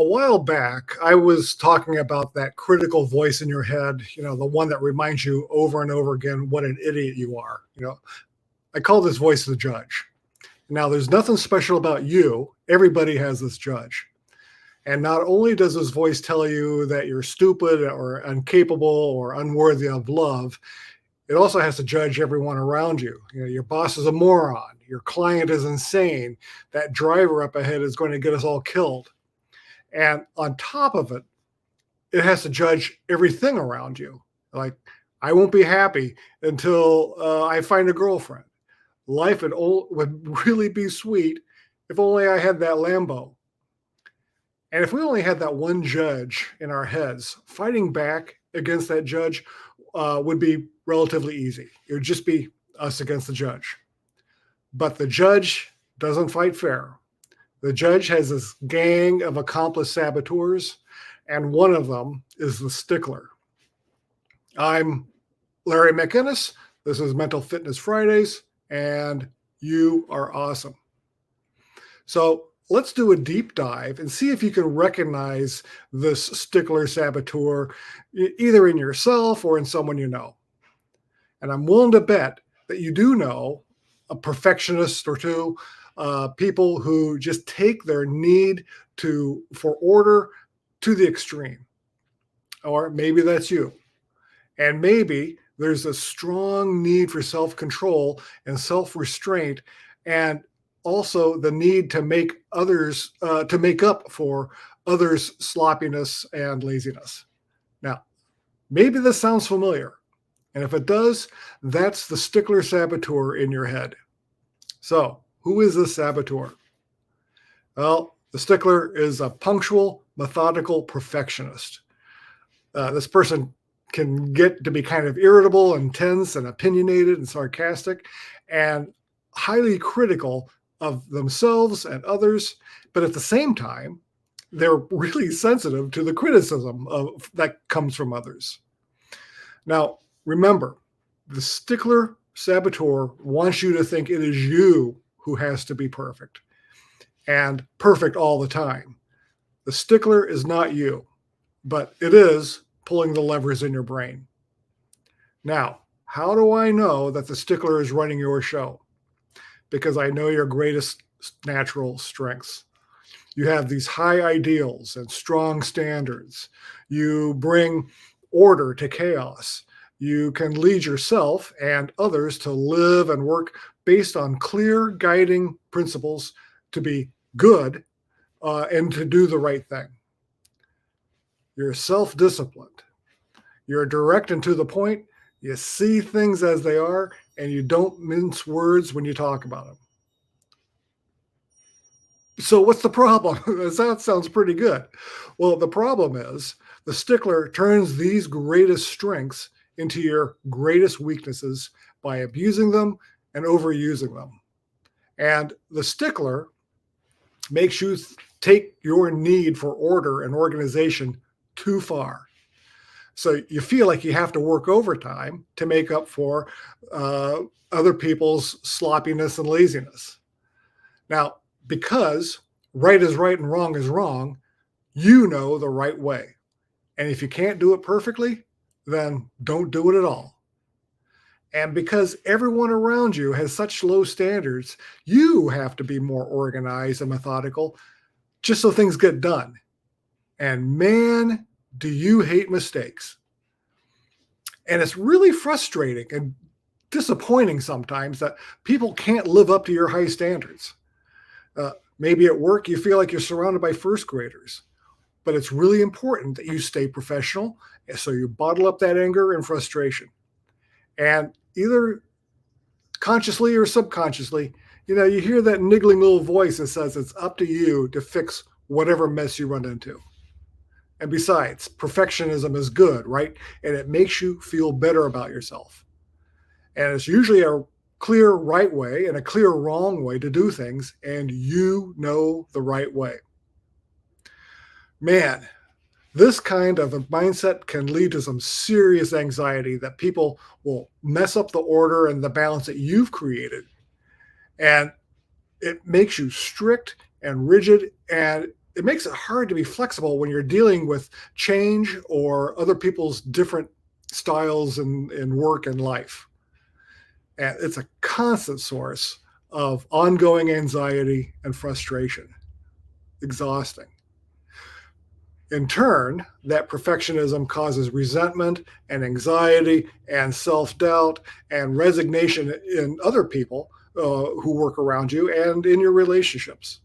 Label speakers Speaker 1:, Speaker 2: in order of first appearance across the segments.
Speaker 1: while back, I was talking about that critical voice in your head, the one that reminds you over and over again what an idiot you are. I call this voice the judge. Now, there's nothing special about you. Everybody has this judge. And not only does this voice tell you that you're stupid or incapable or unworthy of love, it also has to judge everyone around you. Your boss is a moron. Your client is insane. That driver up ahead is going to get us all killed. And on top of it, it has to judge everything around you. Like, I won't be happy until I find a girlfriend. Life would really be sweet if only I had that Lambo. And if we only had that one judge in our heads, fighting back against that judge would be relatively easy. It would just be us against the judge. But the judge doesn't fight fair. The judge has this gang of accomplice saboteurs, and one of them is the Stickler. I'm Larry McInnes. This is Mental Fitness Fridays, and you are awesome. So let's do a deep dive and see if you can recognize this Stickler saboteur either in yourself or in someone you know. And I'm willing to bet that you do know a perfectionist or two, people who just take their need for order to the extreme. Or maybe that's you. And maybe there's a strong need for self-control and self-restraint, and also the need to make up for others' sloppiness and laziness. Now, maybe this sounds familiar. And if it does, that's the Stickler saboteur in your head. So, who is this saboteur? Well, the Stickler is a punctual, methodical perfectionist. This person can get to be kind of irritable and tense and opinionated and sarcastic and highly critical of themselves and others. But at the same time, they're really sensitive to the criticism that comes from others. Now, remember, the Stickler saboteur wants you to think it is you who has to be perfect and perfect all the time. The Stickler is not you, but it is pulling the levers in your brain. Now, how do I know that the Stickler is running your show? Because I know your greatest natural strengths. You have these high ideals and strong standards. You bring order to chaos. You can lead yourself and others to live and work based on clear guiding principles to be good and to do the right thing. You're self-disciplined. You're direct and to the point. You see things as they are, and you don't mince words when you talk about them. So what's the problem? That sounds pretty good. Well, the problem is the Stickler turns these greatest strengths into your greatest weaknesses by abusing them and overusing them. And the Stickler makes you take your need for order and organization too far. So you feel like you have to work overtime to make up for other people's sloppiness and laziness. Now, because right is right and wrong is wrong, you know the right way. And if you can't do it perfectly, then don't do it at all. And because everyone around you has such low standards, you have to be more organized and methodical just so things get done. And man, do you hate mistakes. And it's really frustrating and disappointing sometimes that people can't live up to your high standards. Maybe at work, you feel like you're surrounded by first graders, but it's really important that you stay professional. So you bottle up that anger and frustration. And either consciously or subconsciously, you hear that niggling little voice that says it's up to you to fix whatever mess you run into. And besides, perfectionism is good, right? And it makes you feel better about yourself. And it's usually a clear right way and a clear wrong way to do things, and you know the right way. Man, this kind of a mindset can lead to some serious anxiety that people will mess up the order and the balance that you've created. And it makes you strict and rigid, and it makes it hard to be flexible when you're dealing with change or other people's different styles in work and life. And it's a constant source of ongoing anxiety and frustration. Exhausting. In turn, that perfectionism causes resentment and anxiety and self-doubt and resignation in other people who work around you and in your relationships.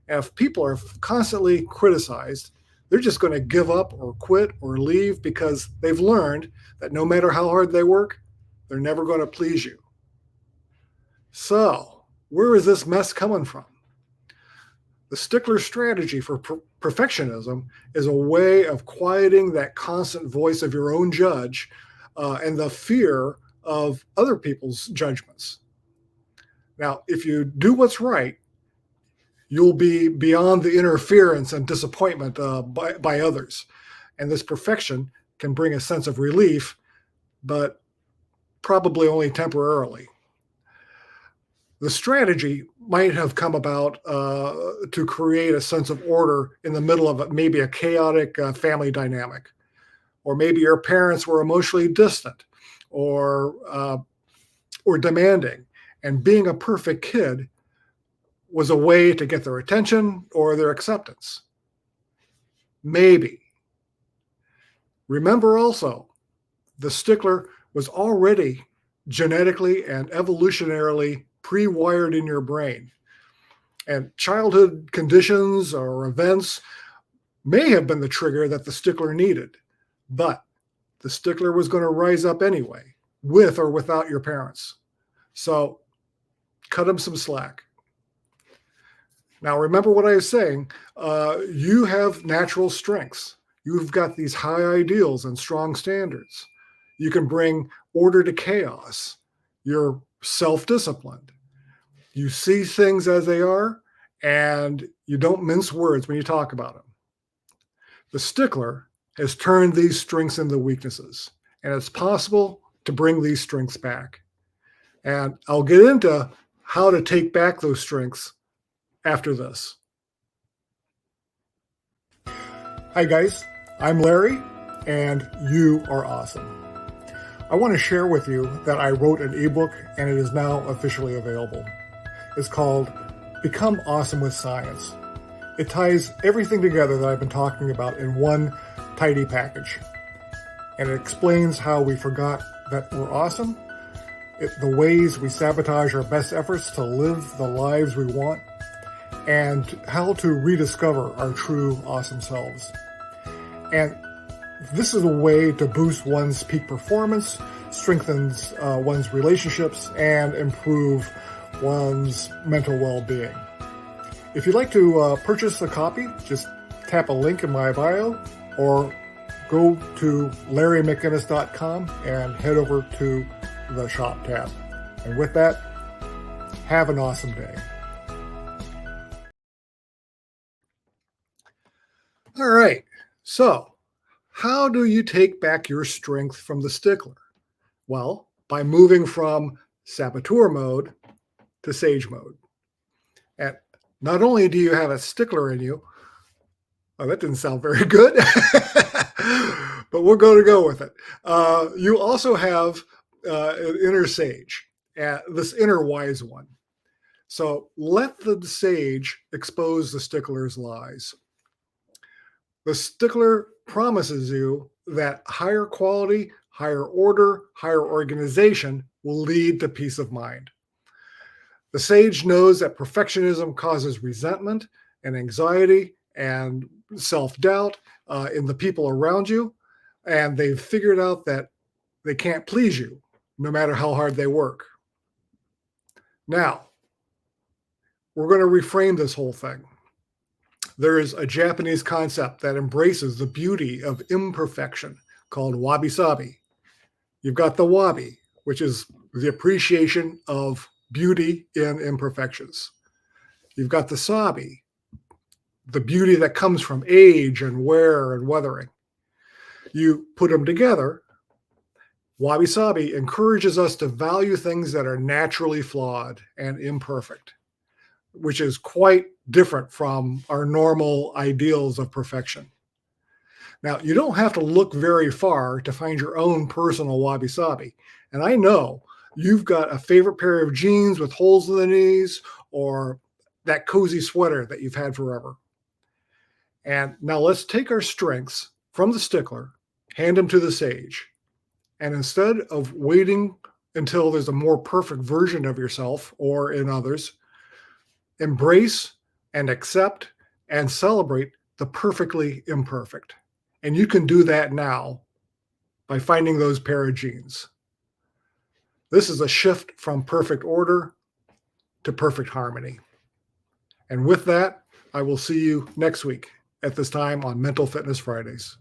Speaker 1: And if people are constantly criticized, they're just going to give up or quit or leave because they've learned that no matter how hard they work, they're never going to please you. So, where is this mess coming from? The Stickler strategy for perfectionism is a way of quieting that constant voice of your own judge and the fear of other people's judgments. Now, if you do what's right, you'll be beyond the interference and disappointment by others. And this perfection can bring a sense of relief, but probably only temporarily. The strategy might have come about to create a sense of order in the middle of maybe a chaotic family dynamic, or maybe your parents were emotionally distant or demanding, and being a perfect kid was a way to get their attention or their acceptance. Maybe. Remember also, the Stickler was already genetically and evolutionarily pre-wired in your brain. And childhood conditions or events may have been the trigger that the Stickler needed, but the Stickler was going to rise up anyway, with or without your parents. So cut them some slack. Now, remember what I was saying. You have natural strengths. You've got these high ideals and strong standards. You can bring order to chaos. You're self-disciplined. You see things as they are, and you don't mince words when you talk about them. The Stickler has turned these strengths into weaknesses, and it's possible to bring these strengths back. And I'll get into how to take back those strengths after this. Hi guys, I'm Larry, and you are awesome. I want to share with you that I wrote an ebook, and it is now officially available. It's called Become Awesome with Science. It ties everything together that I've been talking about in one tidy package. And it explains how we forgot that we're awesome, the ways we sabotage our best efforts to live the lives we want, and how to rediscover our true awesome selves. And this is a way to boost one's peak performance, strengthens one's relationships, and improve one's mental well-being. If you'd like to purchase a copy, just tap a link in my bio or go to larrymcinnes.com and head over to the shop tab. And with that, have an awesome day. All right, so how do you take back your strength from the Stickler? Well, by moving from saboteur mode to sage mode. And not only do you have a Stickler in you, oh, that didn't sound very good, but we're going to go with it. You also have an inner sage, this inner wise one. So let the sage expose the Stickler's lies. The Stickler promises you that higher quality, higher order, higher organization will lead to peace of mind. The sage knows that perfectionism causes resentment and anxiety and self-doubt in the people around you, and they've figured out that they can't please you no matter how hard they work. Now, we're going to reframe this whole thing. There is a Japanese concept that embraces the beauty of imperfection called wabi-sabi. You've got the wabi, which is the appreciation of beauty in imperfections. You've got the sabi, the beauty that comes from age and wear and weathering. You put them together, wabi-sabi encourages us to value things that are naturally flawed and imperfect. which is quite different from our normal ideals of perfection. Now, you don't have to look very far to find your own personal wabi-sabi. And I know you've got a favorite pair of jeans with holes in the knees, or that cozy sweater that you've had forever. And now let's take our strengths from the stickler, hand them to the sage. And instead of waiting until there's a more perfect version of yourself or in others, embrace and accept and celebrate the perfectly imperfect. And you can do that now by finding those pair of jeans. This is a shift from perfect order to perfect harmony. And with that, I will see you next week at this time on Mental Fitness Fridays.